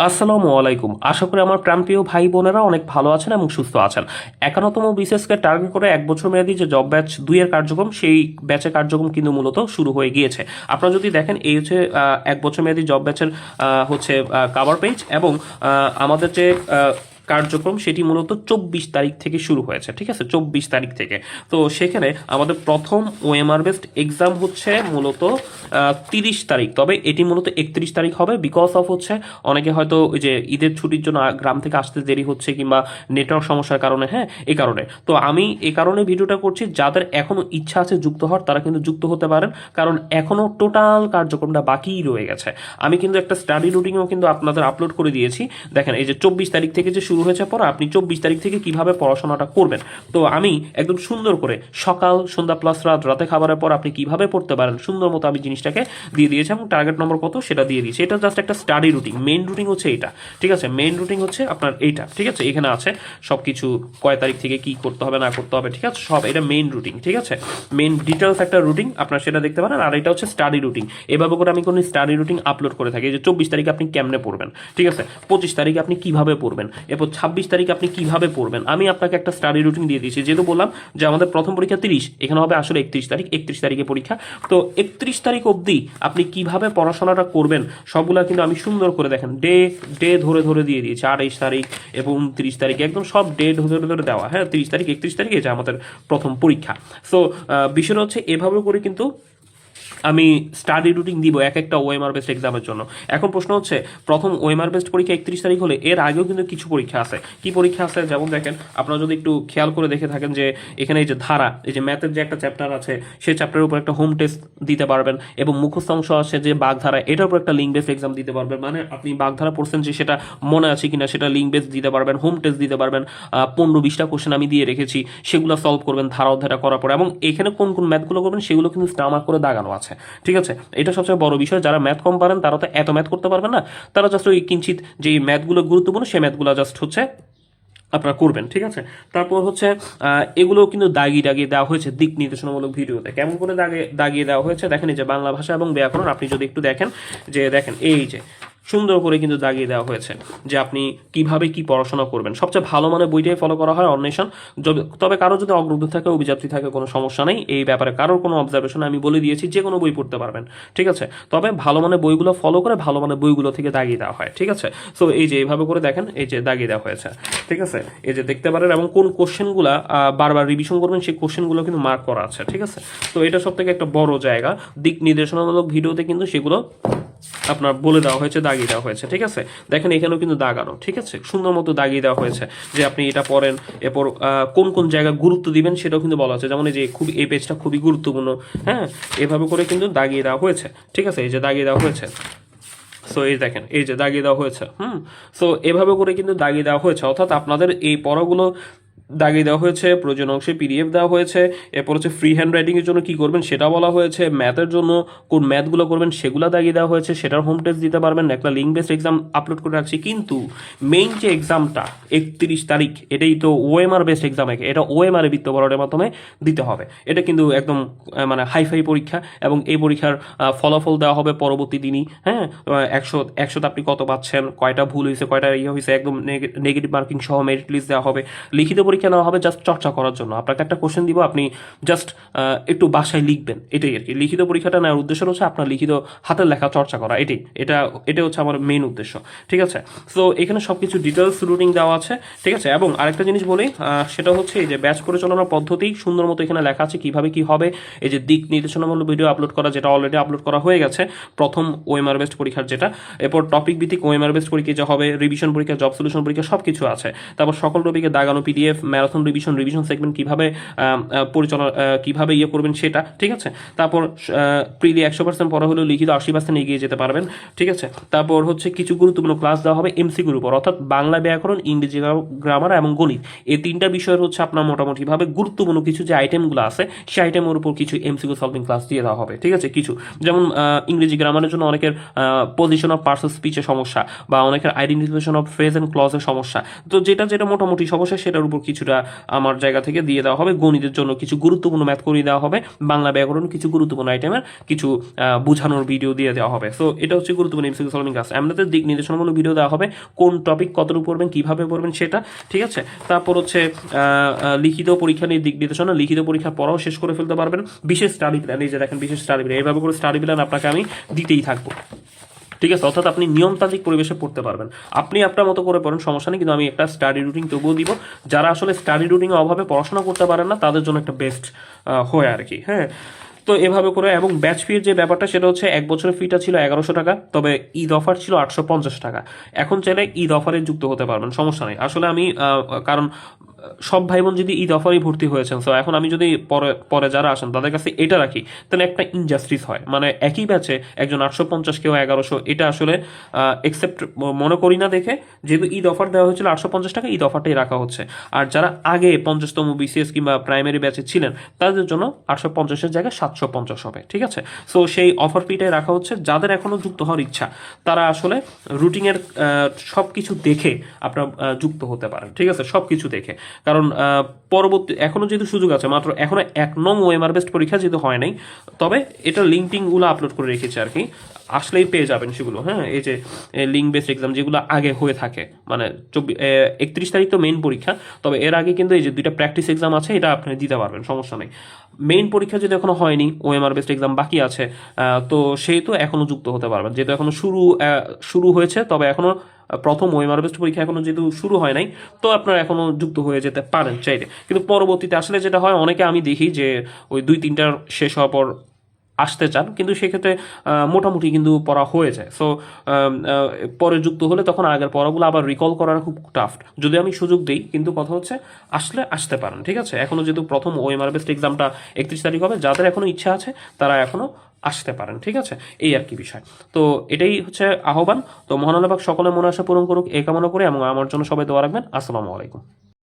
আসসালামু আলাইকুম। আশা করি আমার প্রাণপ্রিয় ভাই বোনেরা অনেক ভালো আছেন এবং সুস্থ আছেন। 51তম বিসিএসকে টার্গেট করে 1 বছর মেয়াদী যে জব ব্যাচ 2 এর কার্যক্রম, সেই ব্যাচের কার্যক্রম কিন্তু মূলত শুরু হয়ে গিয়েছে। আপনারা যদি দেখেন, এই হচ্ছে 1 বছর মেয়াদী জব ব্যাচের হচ্ছে কাভার পেজ, এবং আমাদের যে কার্যক্রম সেটি মূলত 24 তারিখ থেকে শুরু হয়েছে। ঠিক আছে, 24 তারিখ থেকে। তো সেখানে আমাদের প্রথম ওএমআর বেসড এক্সাম হচ্ছে মূলত 30 তারিখ, তবে এটি মূলত 31 তারিখ হবে। বিকজ অফ হচ্ছে অনেকে হয়তো ওই যে ঈদের ছুটির জন্য গ্রাম থেকে আসতে দেরি হচ্ছে, কিংবা নেটওয়ার্ক সমস্যার কারণে, হ্যাঁ, এই কারণে। তো আমি এই কারণে ভিডিওটা করছি, যাদের এখনো ইচ্ছা আছে যুক্ত হওয়ার তারা কিন্তু যুক্ত হতে পারেন, কারণ এখনো টোটাল কার্যক্রমটা বাকিই রয়ে গেছে। আমি কিন্তু একটা স্টাডি রুটিনও কিন্তু আপনাদের আপলোড করে দিয়েছি। দেখেন, এই যে 24 তারিখ থেকে যে শুরু হয়েছে পড়া, আপনি 24 তারিখ থেকে কিভাবে পড়াশোনাটা করবেন। তো আমি একদম সুন্দর করে সকাল, সন্ধ্যা প্লাস রাত, রাতে খাবারের পর আপনি কিভাবে পড়তে পারেন সুন্দর মতো আমি জিনিসটাকে দিয়ে দিয়েছি, এবং টার্গেট নম্বর কত সেটা দিয়ে দিয়েছি। এটা জাস্ট একটা স্টাডি রুটিন। মেইন রুটিন হচ্ছে এটা। ঠিক আছে, মেইন রুটিন হচ্ছে আপনার এইটা। ঠিক আছে, এখানে আছে সব কিছু, কয় তারিখ থেকে কি করতে হবে না করতে হবে। ঠিক আছে, সব এটা মেইন রুটিন। ঠিক আছে, মেইন ডিটেলস একটা রুটিন, আপনার সেটা দেখতে পারেন। আর এটা হচ্ছে স্টাডি রুটিন। এভাবে করে আমি কোনো স্টাডি রুটিন আপলোড করে থাকি। যে 24 তারিখে আপনি কেমনে পড়বেন, ঠিক আছে, 25 তারিখে আপনি কিভাবে পড়বেন, এরপর 26 তারিখে আপনি কিভাবে পড়বেন। আমি আপনাকে একটা স্টাডি রুটিন দিয়ে দিয়েছি। যেহেতু বললাম যে আমাদের প্রথম পরীক্ষা 30, এখানে হবে আসলে 31 তারিখ। 31 তারিখে পরীক্ষা। তো 31 তারিখ অবধি আপনি কিভাবে পড়াশোনাটা করবেন সবগুলা কিন্তু আমি সুন্দর করে, দেখেন, ডে ডে ধরে ধরে দিয়ে দিয়েছি। 28 তারিখ এবং 29 তারিখ, একদম সব ডে ধরে ধরে দেওয়া। হ্যাঁ, 30 তারিখ, 31 তারিখে যে আমাদের প্রথম পরীক্ষা। সো বিষয়টা হচ্ছে এভাবে করে কিন্তু আমি স্টাডি রুটিন দিব এক একটা ওএমআর বেস্ট এক্সামের জন্য। এখন প্রশ্ন হচ্ছে, প্রথম ওএমআর বেস্ট পরীক্ষা 31 তারিখ হলে এর আগেও কিন্তু কিছু পরীক্ষা আছে। কি পরীক্ষা আছে? যেমন দেখেন, আপনারা যদি একটু খেয়াল করে দেখে থাকেন যে এখানে এই যে ধারা, এই যে ম্যাথের যে একটা চ্যাপ্টার আছে, সেই চ্যাপ্টারের উপর একটা হোম টেস্ট দিতে পারবেন, এবং মুখস্থ অংশ আছে যে বাগধারা, এটার উপর একটা লিঙ্ক বেস এক্সাম দিতে পারবেন। মানে আপনি বাগধারা পড়ছেন যে সেটা মনে আছে কিনা সেটা লিঙ্ক বেস দিতে পারবেন, হোম টেস্ট দিতে পারবেন। 15-20টা কোশ্চেন আমি দিয়ে রেখেছি, সেগুলো সলভ করবেন ধারা অধ্যায়টা করার পর, এবং এখানে কোন কোন ম্যাথগুলো করবেন সেগুলো কিন্তু স্টার মার্ক করে দাগানো আছে। ঠিক আছে, এটা সবচেয়ে বড় বিষয়। যারা ম্যাথ কম পারেন তারা তো এত ম্যাথ করতে পারবেন না, তারা জাস্ট ওই কিঞ্চিত যে ম্যাথগুলো গুরুত্বপূর্ণ সেই ম্যাথগুলো জাস্ট হচ্ছে আপনারা করবেন। ঠিক আছে, তারপর হচ্ছে এগুলো কিন্তু দাগিয়ে দাগিয়ে দেওয়া হয়েছে দিক নির্দেশনামূলক ভিডিওতে। কেমন করে দাগিয়ে দেওয়া হয়েছে দেখেন, এই যে বাংলা ভাষা এবং ব্যাকরণ, আপনি যদি একটু দেখেন, যে দেখেন এই যে সুন্দর করে কিন্তু দাগিয়ে দেওয়া হয়েছে যে আপনি কিভাবে কি পড়াশোনা করবেন। সবচেয়ে ভালো মানে বইটাই ফলো করা হয়, অন্বেষণ। তবে কারো যদি অগ্রগতি থাকে, অভিযাত্রী থাকে, কোনো সমস্যা নেই এই ব্যাপারে। কারোর কোনো অবজারভেশন আমি বলে দিয়েছি, যে কোনো বই পড়তে পারবেন। ঠিক আছে, তবে ভালো মানে বইগুলো ফলো করে ভালো মানে বইগুলো থেকে দাগিয়ে দেওয়া হয়। ঠিক আছে, সো এই যে এইভাবে করে দেখেন, এই যে দাগিয়ে দেওয়া হয়েছে। ঠিক আছে, এই যে দেখতে পারেন, এবং কোন কোশ্চেনগুলো বারবার রিভিশন করবেন সেই কোশ্চেনগুলো কিন্তু মার্ক করা আছে। ঠিক আছে, তো এটা সব থেকে একটা বড় জায়গা। দিক নির্দেশনামূলক ভিডিওতে কিন্তু সেগুলো আপনার বলে দেওয়া হয়েছে, দাগিয়ে দেওয়া হয়েছে। ঠিক আছে, দেখেন এখানেও কিন্তু দাগানো। ঠিক আছে, সুন্দর মতো দাগিয়ে দেওয়া হয়েছে যে আপনি এটা পড়েন, এরপর কোন কোন জায়গা গুরুত্ব দিবেন সেটাও কিন্তু বলা হচ্ছে। যেমন এই যে খুব, এই পেজটা খুবই গুরুত্বপূর্ণ। হ্যাঁ, এভাবে করে কিন্তু দাগিয়ে দেওয়া হয়েছে। ঠিক আছে, এই যে দাগিয়ে দেওয়া হয়েছে। সো এই দেখেন, এই যে দাগিয়ে দেওয়া হয়েছে। সো এভাবে করে কিন্তু দাগিয়ে দেওয়া হয়েছে, অর্থাৎ আপনাদের এই পড়াগুলো দাগিয়ে দেওয়া হয়েছে। প্রয়োজন অংশে পিডিএফ দেওয়া হয়েছে। এরপর হচ্ছে ফ্রি হ্যান্ড রাইটিংয়ের জন্য কী করবেন সেটা বলা হয়েছে। ম্যাথের জন্য কোন ম্যাথগুলো করবেন সেগুলো দাগিয়ে দেওয়া হয়েছে, সেটার হোম টেস্ট দিতে পারবেন। একটা লিঙ্ক বেসড এক্সাম আপলোড করে রাখছি। কিন্তু মেইন যে এক্সামটা 31 তারিখ, এটাই তো ওএমআর বেসড এক্সাম। এটা ওএমআর বৃত্ত বরাটের মাধ্যমে দিতে হবে। এটা কিন্তু একদম মানে হাইফাই পরীক্ষা, এবং এই পরীক্ষার ফলাফল দেওয়া হবে পরবর্তী দিনই। হ্যাঁ, 100 আপনি কত পাচ্ছেন, কয়টা ভুল হয়েছে, কয়টা ইয়ে হয়েছে, একদম নেগেটিভ মার্কিং সহ মেরিট লিস্ট দেওয়া হবে। লিখিত পরীক্ষা নেওয়া হবে জাস্ট চর্চা করার জন্য। আপনাকে একটা কোশ্চেন দিব, আপনি জাস্ট একটু বাসায় লিখবেন, এটাই আর কি। লিখিত পরীক্ষাটা নেওয়ার উদ্দেশ্য হচ্ছে আপনার লিখিত হাতের লেখা চর্চা করা, এটা হচ্ছে আমার মেইন উদ্দেশ্য। ঠিক আছে, সো এখানে সব কিছু ডিটেলস রুটিন দেওয়া আছে। ঠিক আছে, এবং আরেকটা জিনিস বলি, সেটা হচ্ছে এই যে ব্যাচ পরিচালনার পদ্ধতি সুন্দর মতো এখানে লেখা আছে কিভাবে কি হবে। এই যে দিক নির্দেশনামূলক ভিডিও আপলোড করা, যেটা অলরেডি আপলোড করা হয়ে গেছে, প্রথম ওএমআর বেস্ট পরীক্ষার যেটা। এরপর টপিক ভিত্তিক ওএমআর বেস্ট পরীক্ষা যে হবে, রিভিশন পরীক্ষা, জব সলিউশন পরীক্ষা, সব কিছু আছে। তারপর সকল টপিকে দাগানো পিডিএফ, ম্যারাথন রিভিশন সেগমেন্ট কিভাবে পরিচালনা কিভাবে ইয়ে করবেন সেটা। ঠিক আছে, তারপর প্রিলি 100% পড়া হলেও লিখিত 80% এগিয়ে যেতে পারবেন। ঠিক আছে, তারপর হচ্ছে কিছু গুরুত্বপূর্ণ ক্লাস দেওয়া হবে এমসিকিউর উপর, অর্থাৎ বাংলা ব্যাকরণ, ইংরেজি গ্রামার এবং গণিত। এই তিনটা বিষয়ের হচ্ছে আপনার মোটামুটিভাবে গুরুত্বপূর্ণ কিছু যে আইটেমগুলো আছে, সেই আইটেমের উপর কিছু এমসিকিউ সলভিং ক্লাস দিয়ে দেওয়া হবে। ঠিক আছে, কিছু যেমন ইংরেজি গ্রামারের জন্য অনেকের পজিশন অফ পার্সন স্পিচের সমস্যা, বা অনেকের আইডেন্টিফিকেশন অফ ফ্রেজ অ্যান্ড ক্লজের সমস্যা। তো যেটা যেটা মোটামুটি সমস্যা সেটার উপর কিছু কিছুটা আমার জায়গা থেকে দিয়ে দেওয়া হবে, গণিতের জন্য কিছু গুরুত্বপূর্ণ ম্যাথ করিয়ে দেওয়া হবে, বাংলা ব্যাকরণ কিছু গুরুত্বপূর্ণ আইটেমের কিছু বোঝানোর ভিডিও দিয়ে দেওয়া হবে। সো এটা হচ্ছে গুরুত্বপূর্ণ এমসিকিউ সলভিং ক্লাস। এমনিতে দিক নির্দেশনামূলক ভিডিও দেওয়া হবে, কোন টপিক কতটুকু পড়বেন, কিভাবে পড়বেন সেটা, ঠিক আছে। তারপর হচ্ছে লিখিত পরীক্ষা নিয়ে দিক নির্দেশনা, লিখিত পরীক্ষার পড়াও শেষ করে ফেলতে পারবেন। বিশেষ স্টাডি প্ল্যান, এই যে দেখেন বিশেষ স্টাডি প্ল্যান, এইভাবে করে স্টাডি প্ল্যান আপনাকে আমি দিতেই থাকবো, ঠিক আছে। অর্থাৎ আপনি নিয়মতান্ত্রিক পরিবেশে পড়তে পারবেন, আপনি আপনার মতো করে পড়েন, সমস্যা নেই, কিন্তু আমি একটা স্টাডি রুটিন তবুও দিব। যারা আসলে স্টাডি রুটিনের অভাবে পড়াশোনা করতে পারেন না তাদের জন্য একটা বেস্ট হয় আর কি, হ্যাঁ। তো এভাবে করে, এবং ব্যাচ ফির যে ব্যাপারটা সেটা হচ্ছে 1 বছরের ফিটা ছিল 1100 টাকা, তবে ঈদ অফার ছিল 850 টাকা। এখন চাইলে ঈদ অফারে যুক্ত হতে পারবেন, সমস্যা নেই। আসলে আমি কারণ সব ভাই বোন যদি ঈদ অফারই ভর্তি হয়েছেন, তো এখন আমি যদি পরে পরে যারা আসেন তাদের কাছে এটা রাখি, তাহলে একটা ইনজাস্টিস হয়। মানে একই ব্যাচে একজন 850, কেউ 1100, এটা আসলে একসেপ্ট মনে করি না। দেখে যেহেতু ঈদ অফার দেওয়া হয়েছিল 850 টাকা, ঈদ অফারটাই রাখা হচ্ছে। আর যারা আগে 50তম বিসিএস কিংবা প্রাইমারি ব্যাচে ছিলেন তাদের জন্য 850-এর জায়গায় 750 হবে, ঠিক আছে। সো সেই অফার ফিটাই রাখা হচ্ছে। যাদের এখনো যুক্ত হওয়ার ইচ্ছা তারা আসলে রুটিনের সব কিছু দেখে আপনারা যুক্ত হতে পারেন, ঠিক আছে, সব কিছু দেখে। কারণ পরবর্তী এখনো যেহেতু সুযোগ আছে, মাত্র এখনো 1 নং ওএমআর বেস্ট পরীক্ষা যেহেতু হয় নাই, তবে এটা লিঙ্কটিংগুলো আপলোড করে রেখেছে আর কি, আসলেই পেয়ে যাবেন সেগুলো, হ্যাঁ। এই যে লিঙ্ক বেসড এক্সাম যেগুলো আগে হয়ে থাকে, মানে 31 তারিখ তো মেইন পরীক্ষা, তবে এর আগে কিন্তু এই যে 2টা প্র্যাকটিস এক্সাম আছে, এটা আপনি দিতে পারবেন, সমস্যা নেই। মেইন পরীক্ষা যদি এখনো হয়নি, ওএমআর বেসড এক্সাম বাকি আছে, তো সেই তো এখনো যুক্ত হতে পারবেন, যেহেতু এখনো শুরু হয়েছে, তবে এখনো প্রথম ওএমআর বেসড পরীক্ষা এখনো যেহেতু শুরু হয় নাই, তো আপনারা এখনো যুক্ত হয়ে যেতে পারেন চাইলে। কিন্তু পরবর্তীতে আসলে যেটা হয়, অনেকে আমি দেখি যে ওই 2-3টার শেষ হওয়ার পর আসতে চান, কিন্তু সেক্ষেত্রে মোটামুটি কিন্তু পড়া হয়ে যায়। সো পরে যুক্ত হলে তখন আগের পড়াগুলো আবার রিকল করার খুব টাফ, যদি আমি সুযোগ দিই। কিন্তু কথা হচ্ছে আসলে আসতে পারেন, ঠিক আছে। এখনো যেহেতু প্রথম ওএমআর বেসড এক্সামটা 31 তারিখ হবে, যাদের এখনো ইচ্ছা আছে তারা এখনো আসতে পারেন, ঠিক আছে। এই আর কি বিষয়। তো এটাই হচ্ছে আহ্বান। তো মহান আল্লাহ পাক সকলের মনে আশা পূরণ করুক এই কামনা করে, এবং আমার জন্য সবাই দোয়া রাখবেন। আসসালামু আলাইকুম।